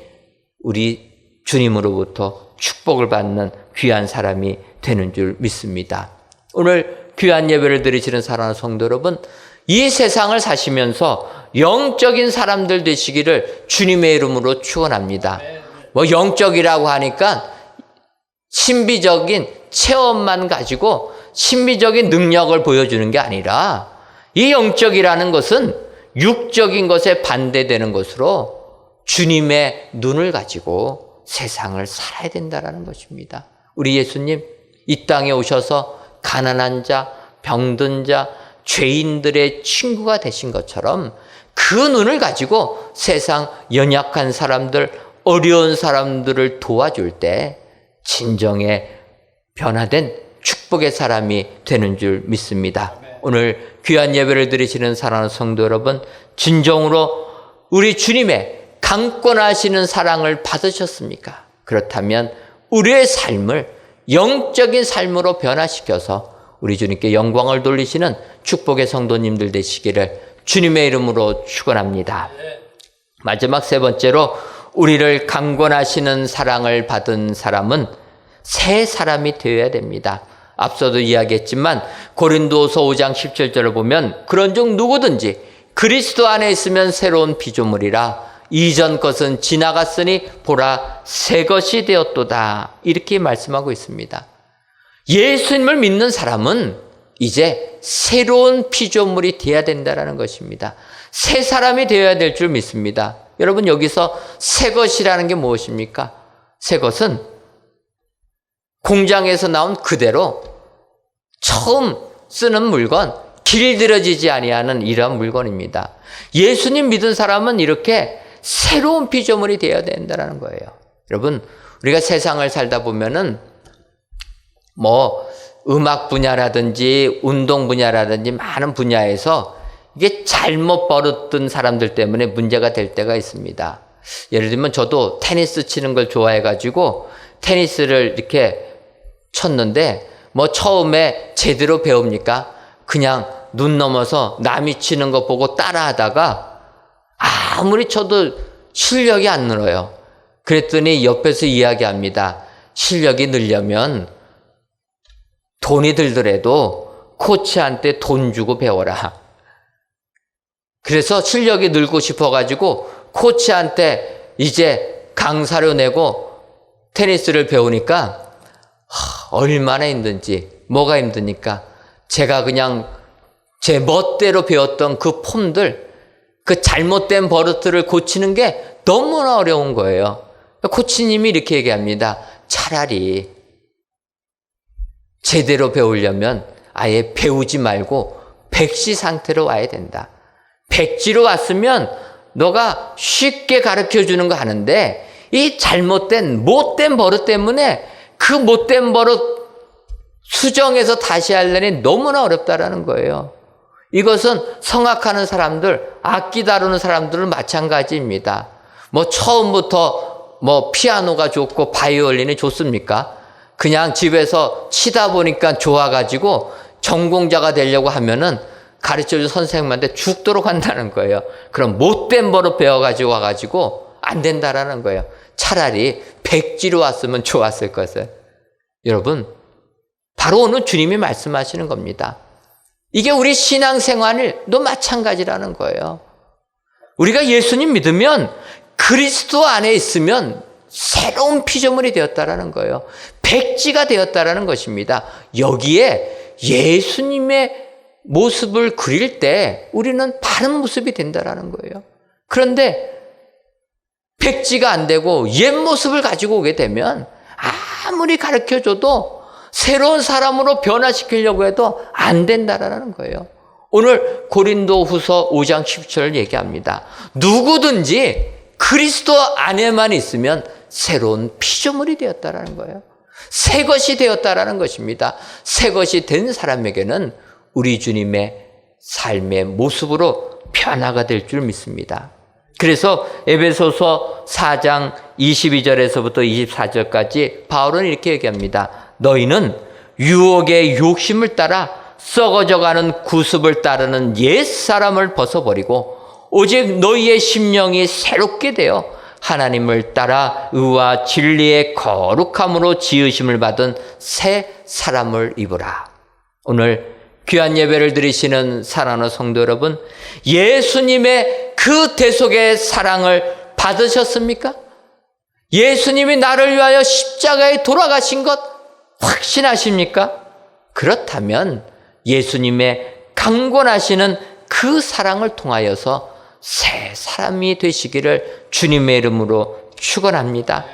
Speaker 4: 우리 주님으로부터 축복을 받는 귀한 사람이 되는 줄 믿습니다. 오늘 귀한 예배를 드리시는 사랑하는 성도 여러분, 이 세상을 사시면서 영적인 사람들 되시기를 주님의 이름으로 축원합니다. 영적이라고 하니까 신비적인 체험만 가지고 신비적인 능력을 보여주는 게 아니라 이 영적이라는 것은 육적인 것에 반대되는 것으로 주님의 눈을 가지고 세상을 살아야 된다는 것입니다. 우리 예수님 이 땅에 오셔서 가난한 자, 병든 자, 죄인들의 친구가 되신 것처럼 그 눈을 가지고 세상 연약한 사람들, 어려운 사람들을 도와줄 때 진정의 변화된 축복의 사람이 되는 줄 믿습니다. 오늘 귀한 예배를 드리시는 사랑하는 성도 여러분, 진정으로 우리 주님의 강권하시는 사랑을 받으셨습니까? 그렇다면 우리의 삶을 영적인 삶으로 변화시켜서 우리 주님께 영광을 돌리시는 축복의 성도님들 되시기를 주님의 이름으로 축원합니다. 마지막 세 번째로 우리를 강권하시는 사랑을 받은 사람은 새 사람이 되어야 됩니다. 앞서도 이야기했지만 고린도서 5장 17절을 보면 그런즉 누구든지 그리스도 안에 있으면 새로운 피조물이라 이전 것은 지나갔으니 보라 새 것이 되었도다, 이렇게 말씀하고 있습니다. 예수님을 믿는 사람은 이제 새로운 피조물이 되어야 된다는 것입니다. 새 사람이 되어야 될 줄 믿습니다. 여러분, 여기서 새 것이라는 게 무엇입니까? 새 것은 공장에서 나온 그대로 처음 쓰는 물건, 길들여지지 아니하는 이러한 물건입니다. 예수님 믿은 사람은 이렇게 새로운 피조물이 되어야 된다는 거예요. 여러분, 우리가 세상을 살다 보면은 음악 분야라든지 운동 분야라든지 많은 분야에서 이게 잘못 버릇든 사람들 때문에 문제가 될 때가 있습니다. 예를 들면 저도 테니스 치는 걸 좋아해가지고 테니스를 이렇게 쳤는데 처음에 제대로 배웁니까? 그냥 눈 넘어서 남이 치는 거 보고 따라하다가 아무리 쳐도 실력이 안 늘어요. 그랬더니 옆에서 이야기합니다. 실력이 늘려면 돈이 들더라도 코치한테 돈 주고 배워라. 그래서 실력이 늘고 싶어가지고 코치한테 이제 강사료 내고 테니스를 배우니까 얼마나 힘든지, 뭐가 힘드니까 제가 그냥 제 멋대로 배웠던 그 폼들, 그 잘못된 버릇들을 고치는 게 너무나 어려운 거예요. 코치님이 이렇게 얘기합니다. 차라리 제대로 배우려면 아예 배우지 말고 백시 상태로 와야 된다. 백지로 왔으면 너가 쉽게 가르쳐 주는 거 하는데 이 잘못된 못된 버릇 때문에 그 못된 버릇 수정해서 다시 하려니 너무나 어렵다라는 거예요. 이것은 성악하는 사람들, 악기 다루는 사람들은 마찬가지입니다. 처음부터 피아노가 좋고 바이올린이 좋습니까? 그냥 집에서 치다 보니까 좋아가지고 전공자가 되려고 하면은 가르쳐준 선생님한테 죽도록 한다는 거예요. 그럼 못된 버릇 배워가지고 와가지고 안 된다라는 거예요. 차라리 백지로 왔으면 좋았을 것을. 여러분, 바로 오늘 주님이 말씀하시는 겁니다. 이게 우리 신앙생활도 마찬가지라는 거예요. 우리가 예수님 믿으면 그리스도 안에 있으면 새로운 피조물이 되었다라는 거예요. 백지가 되었다라는 것입니다. 여기에 예수님의 모습을 그릴 때 우리는 바른 모습이 된다라는 거예요. 그런데 백지가 안 되고 옛 모습을 가지고 오게 되면 아무리 가르쳐줘도 새로운 사람으로 변화시키려고 해도 안 된다라는 거예요. 오늘 고린도후서 5장 10절을 얘기합니다. 누구든지 그리스도 안에만 있으면 새로운 피조물이 되었다라는 거예요. 새 것이 되었다라는 것입니다. 새 것이 된 사람에게는 우리 주님의 삶의 모습으로 변화가 될 줄 믿습니다. 그래서 에베소서 4장 22절에서부터 24절까지 바울은 이렇게 얘기합니다. 너희는 유혹의 욕심을 따라 썩어져가는 구습을 따르는 옛사람을 벗어버리고 오직 너희의 심령이 새롭게 되어 하나님을 따라 의와 진리의 거룩함으로 지으심을 받은 새 사람을 입으라. 오늘 귀한 예배를 드리시는 사랑하는 성도 여러분, 예수님의 그 대속의 사랑을 받으셨습니까? 예수님이 나를 위하여 십자가에 돌아가신 것 확신하십니까? 그렇다면 예수님의 강권하시는 그 사랑을 통하여서 새 사람이 되시기를 주님의 이름으로 축원합니다.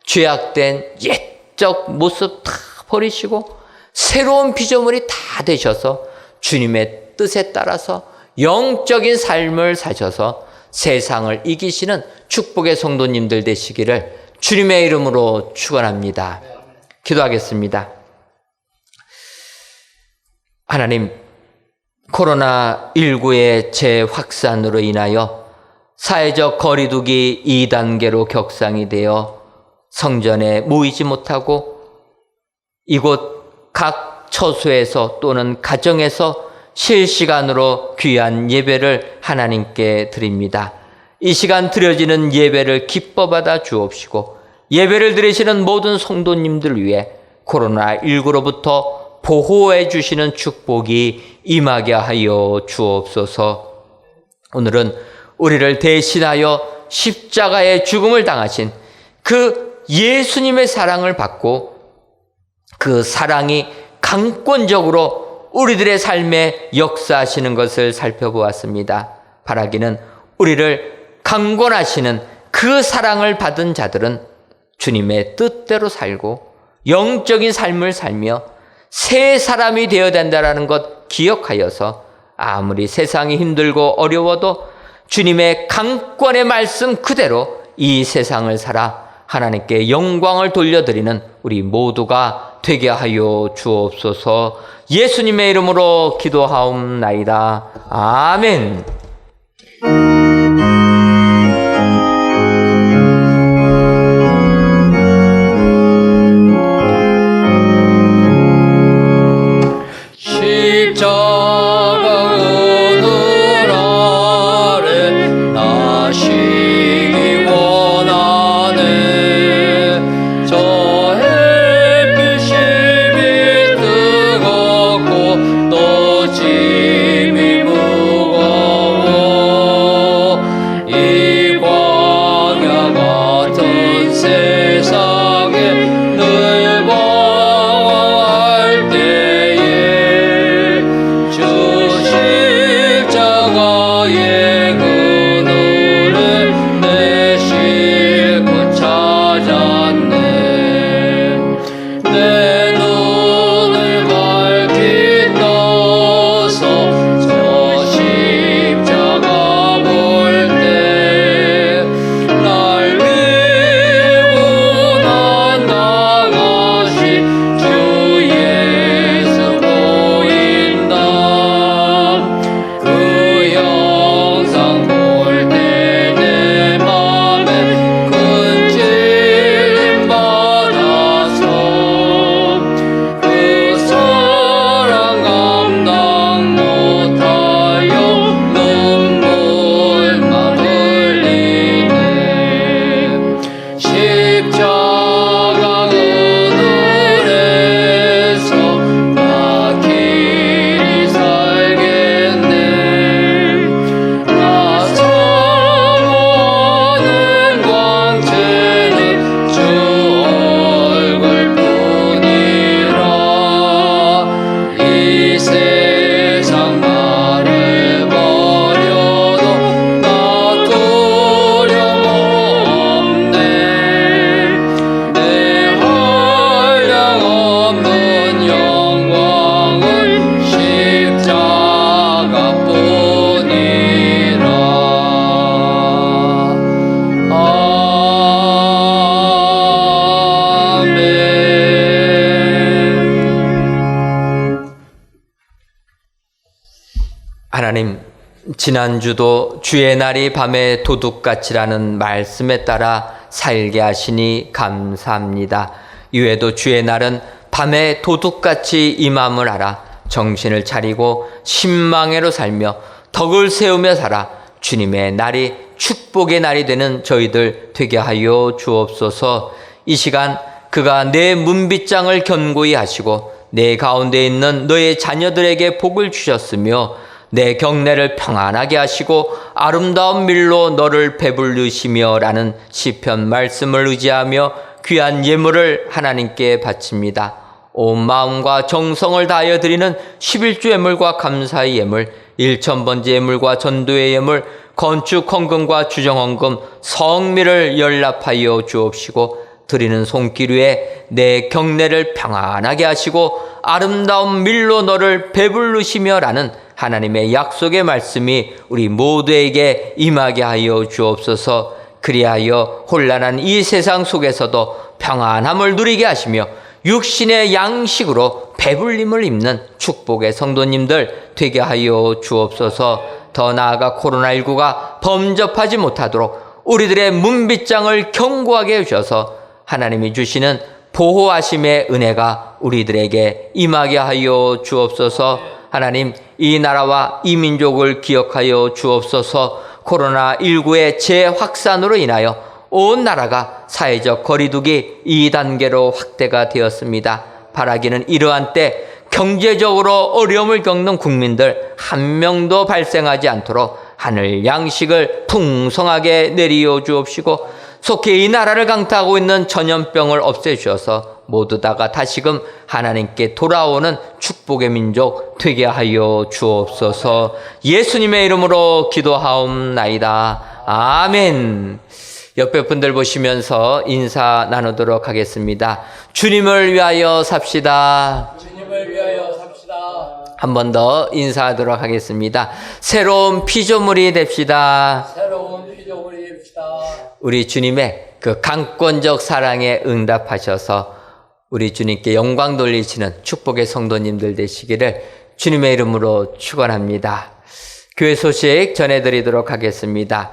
Speaker 4: 죄악된 옛적 모습 다 버리시고 새로운 피조물이 다 되셔서 주님의 뜻에 따라서 영적인 삶을 사셔서 세상을 이기시는 축복의 성도님들 되시기를 주님의 이름으로 축원합니다. 기도하겠습니다. 하나님, 코로나19의 재확산으로 인하여 사회적 거리두기 2단계로 격상이 되어 성전에 모이지 못하고 이곳 각 처소에서 또는 가정에서 실시간으로 귀한 예배를 하나님께 드립니다. 이 시간 드려지는 예배를 기뻐 받아 주옵시고 예배를 드리시는 모든 성도님들 위해 코로나19로부터 보호해 주시는 축복이 임하게 하여 주옵소서. 오늘은 우리를 대신하여 십자가의 죽음을 당하신 그 예수님의 사랑을 받고 그 사랑이 강권적으로 우리들의 삶에 역사하시는 것을 살펴보았습니다. 바라기는 우리를 강권하시는 그 사랑을 받은 자들은 주님의 뜻대로 살고 영적인 삶을 살며 새 사람이 되어야 된다는 것 기억하여서 아무리 세상이 힘들고 어려워도 주님의 강권의 말씀 그대로 이 세상을 살아 하나님께 영광을 돌려드리는 우리 모두가 되게 하여 주옵소서. 예수님의 이름으로 기도하옵나이다. 아멘.
Speaker 1: 십자가 그늘 아래 나시기 원하네. 저 햇빛이 뜨겁고 또 짐이 무거워 이 광야 같은 세상에 늘 방황할 때에 주 십자가의 그늘에 내 실컷 찾았네. 내 눈을 밝히 떠서 저 십자가 볼 때 날 위고 난 당하신 주 예수 보인다. 그 영상 볼 때 내 맘에 큰 찔림 받아서 그 사랑 감당 못하여 눈물만 흘리네. 십자가 그늘에서 나 길이 살겠네. 나 사모하는 광채는 주 얼굴뿐이라. 이 세상 나를 버려도 나 두려움 없네. 내 한량없는 영광은 십자가뿐이라. 아멘.
Speaker 4: 하나님, 지난주도 주의 날이 밤의 도둑같이라는 말씀에 따라 살게 하시니 감사합니다. 이외에도 주의 날은 밤의 도둑같이 임함을 알아 정신을 차리고 신망회로 살며 덕을 세우며 살아 주님의 날이 축복의 날이 되는 저희들 되게 하여 주옵소서. 이 시간 그가 내 문빗장을 견고히 하시고 내 가운데 있는 너의 자녀들에게 복을 주셨으며 내 경내를 평안하게 하시고 아름다운 밀로 너를 배불르시며 라는 시편 말씀을 의지하며 귀한 예물을 하나님께 바칩니다. 온 마음과 정성을 다하여 드리는 11주 예물과 감사의 예물, 1,000번째 예물과 전도의 예물, 건축 헌금과 주정 헌금, 성미를 연락하여 주옵시고 드리는 손길 위에 내 경내를 평안하게 하시고 아름다운 밀로 너를 배부르시며라는 하나님의 약속의 말씀이 우리 모두에게 임하게 하여 주옵소서. 그리하여 혼란한 이 세상 속에서도 평안함을 누리게 하시며 육신의 양식으로 배불림을 입는 축복의 성도님들 되게 하여 주옵소서. 더 나아가 코로나19가 범접하지 못하도록 우리들의 문빗장을 견고하게 해주셔서 하나님이 주시는 보호하심의 은혜가 우리들에게 임하게 하여 주옵소서. 하나님, 이 나라와 이 민족을 기억하여 주옵소서. 코로나19의 재확산으로 인하여 온 나라가 사회적 거리두기 2단계로 확대가 되었습니다. 바라기는 이러한 때 경제적으로 어려움을 겪는 국민들 한 명도 발생하지 않도록 하늘 양식을 풍성하게 내리어 주옵시고 속히 이 나라를 강타하고 있는 전염병을 없애주셔서 모두 다가 다시금 하나님께 돌아오는 축복의 민족 되게 하여 주옵소서. 예수님의 이름으로 기도하옵나이다. 아멘. 옆에 분들 보시면서 인사 나누도록 하겠습니다. 주님을 위하여 삽시다.
Speaker 1: 주님을 위하여 삽시다.
Speaker 4: 한 번 더 인사하도록 하겠습니다. 새로운 피조물이 됩시다.
Speaker 1: 새로운 피조물이 됩시다.
Speaker 4: 우리 주님의 그 강권적 사랑에 응답하셔서 우리 주님께 영광 돌리시는 축복의 성도님들 되시기를 주님의 이름으로 축원합니다. 교회 소식 전해드리도록 하겠습니다.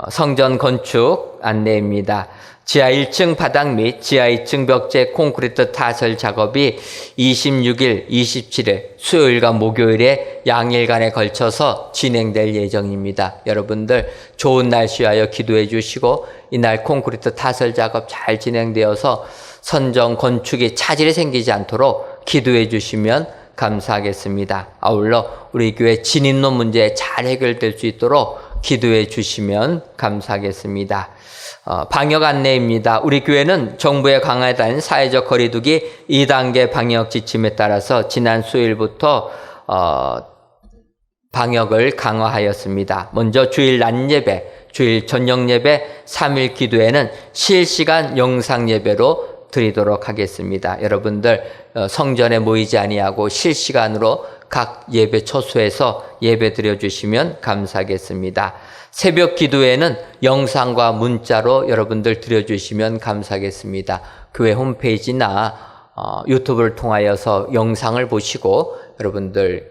Speaker 4: 성전 건축 안내입니다. 지하 1층 바닥 및 지하 2층 벽제 콘크리트 타설 작업이 26일, 27일 수요일과 목요일에 양일간에 걸쳐서 진행될 예정입니다. 여러분들 좋은 날씨하여 기도해 주시고 이날 콘크리트 타설 작업 잘 진행되어서 선정 건축에 차질이 생기지 않도록 기도해 주시면 감사하겠습니다. 아울러 우리 교회 진입로 문제 잘 해결될 수 있도록 기도해 주시면 감사하겠습니다. 방역 안내입니다. 우리 교회는 정부의 강화된 사회적 거리두기 2단계 방역 지침에 따라서 지난 수요일부터 방역을 강화하였습니다. 먼저 주일 낮 예배, 주일 저녁 예배, 3일 기도회는 실시간 영상 예배로 드리도록 하겠습니다. 여러분들 성전에 모이지 아니하고 실시간으로 각 예배 처소에서 예배 드려주시면 감사하겠습니다. 새벽 기도회는 영상과 문자로 여러분들 드려주시면 감사하겠습니다. 교회 홈페이지나 유튜브를 통하여서 영상을 보시고 여러분들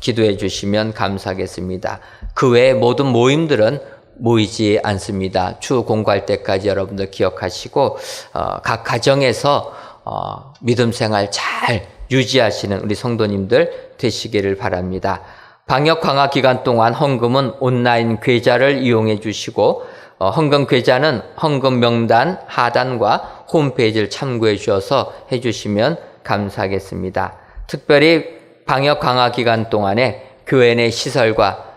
Speaker 4: 기도해 주시면 감사하겠습니다. 그 외에 모든 모임들은 모이지 않습니다. 추후 공부할 때까지 여러분들 기억하시고 각 가정에서 믿음 생활 잘 유지하시는 우리 성도님들 되시기를 바랍니다. 방역 강화 기간 동안 헌금은 온라인 계좌를 이용해 주시고 헌금 계좌는 헌금 명단 하단과 홈페이지를 참고해 주셔서 해 주시면 감사하겠습니다. 특별히 방역 강화 기간 동안에 교회 내 시설과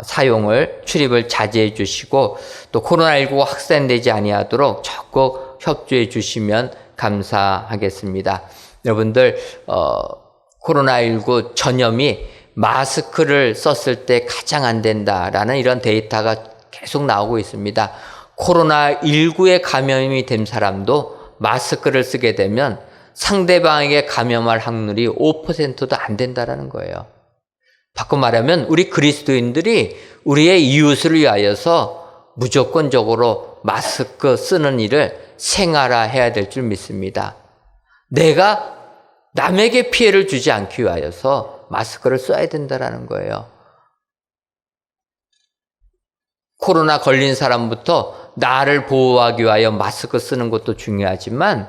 Speaker 4: 사용을 출입을 자제해 주시고 또 코로나19 확산되지 아니하도록 적극 협조해 주시면 감사하겠습니다. 여러분들 코로나19 전염이 마스크를 썼을 때 가장 안 된다라는 이런 데이터가 계속 나오고 있습니다. 코로나19에 감염이 된 사람도 마스크를 쓰게 되면 상대방에게 감염할 확률이 5%도 안 된다라는 거예요. 바꿔 말하면 우리 그리스도인들이 우리의 이웃을 위하여서 무조건적으로 마스크 쓰는 일을 생활화해야 될 줄 믿습니다. 내가 남에게 피해를 주지 않기 위하여서 마스크를 써야 된다는 거예요. 코로나 걸린 사람부터 나를 보호하기 위하여 마스크 쓰는 것도 중요하지만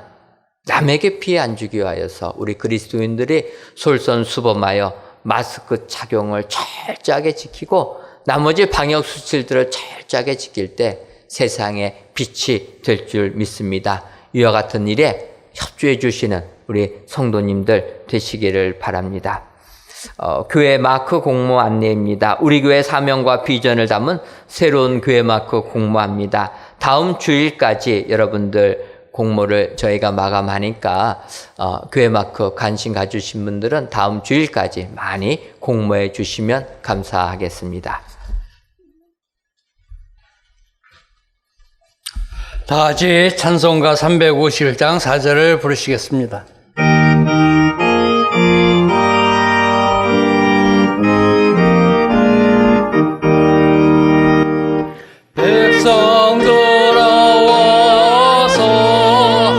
Speaker 4: 남에게 피해 안 주기 위하여서 우리 그리스도인들이 솔선수범하여 마스크 착용을 철저하게 지키고 나머지 방역 수칙들을 철저하게 지킬 때 세상에 빛이 될 줄 믿습니다. 이와 같은 일에 협조해 주시는 우리 성도님들 되시기를 바랍니다. 교회 마크 공모 안내입니다. 우리 교회 사명과 비전을 담은 새로운 교회 마크 공모합니다. 다음 주일까지 여러분들 공모를 저희가 마감하니까 교회 마크 관심 가주신 분들은 다음 주일까지 많이 공모해 주시면 감사하겠습니다.
Speaker 1: 다 같이 찬송가 351장 4절을 부르시겠습니다. 백성 돌아와서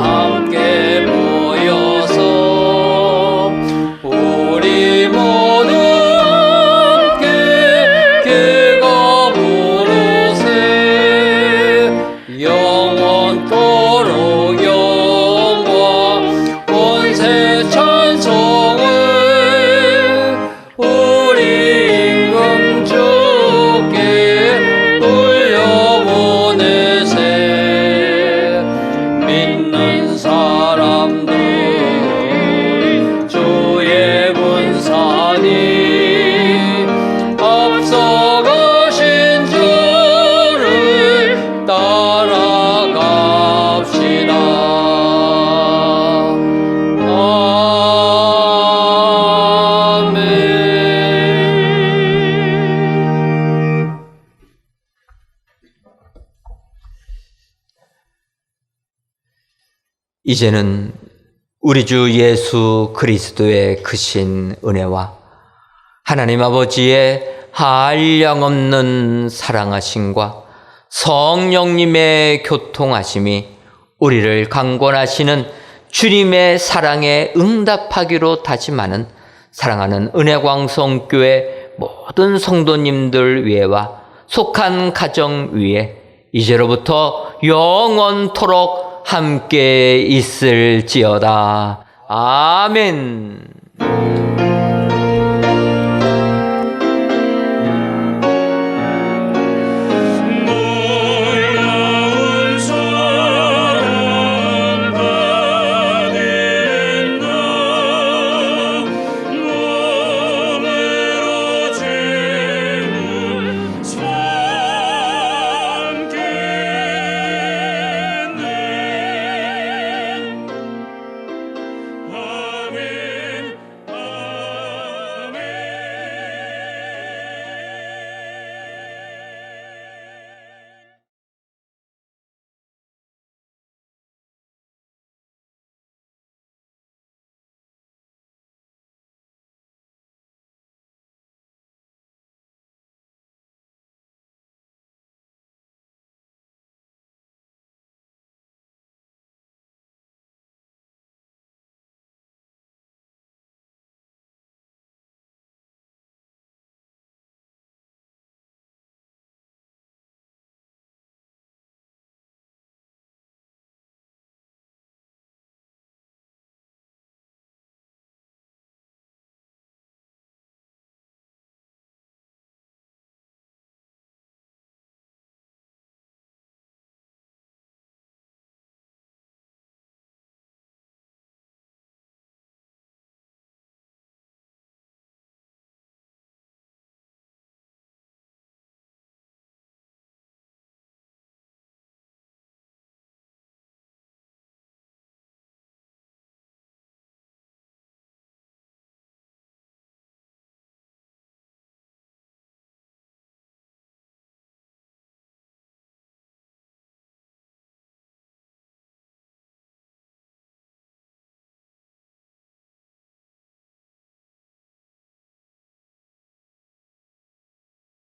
Speaker 1: 함께 모여서 우리 모두 함께 길거 부르세 영원토록 영광 권세 찬송을 우리 임금 주께 돌려보내세 믿는 사람들 주의 분산이 앞서가신 주를 따라갑시다. 아멘.
Speaker 4: 이제는 우리 주 예수 그리스도의 크신 은혜와 하나님 아버지의 한량없는 사랑하심과 성령님의 교통하심이 우리를 강권하시는 주님의 사랑에 응답하기로 다짐하는 사랑하는 은혜광성교회 모든 성도님들 위에와 속한 가정 위에 이제로부터 영원토록 함께 있을지어다. 아멘.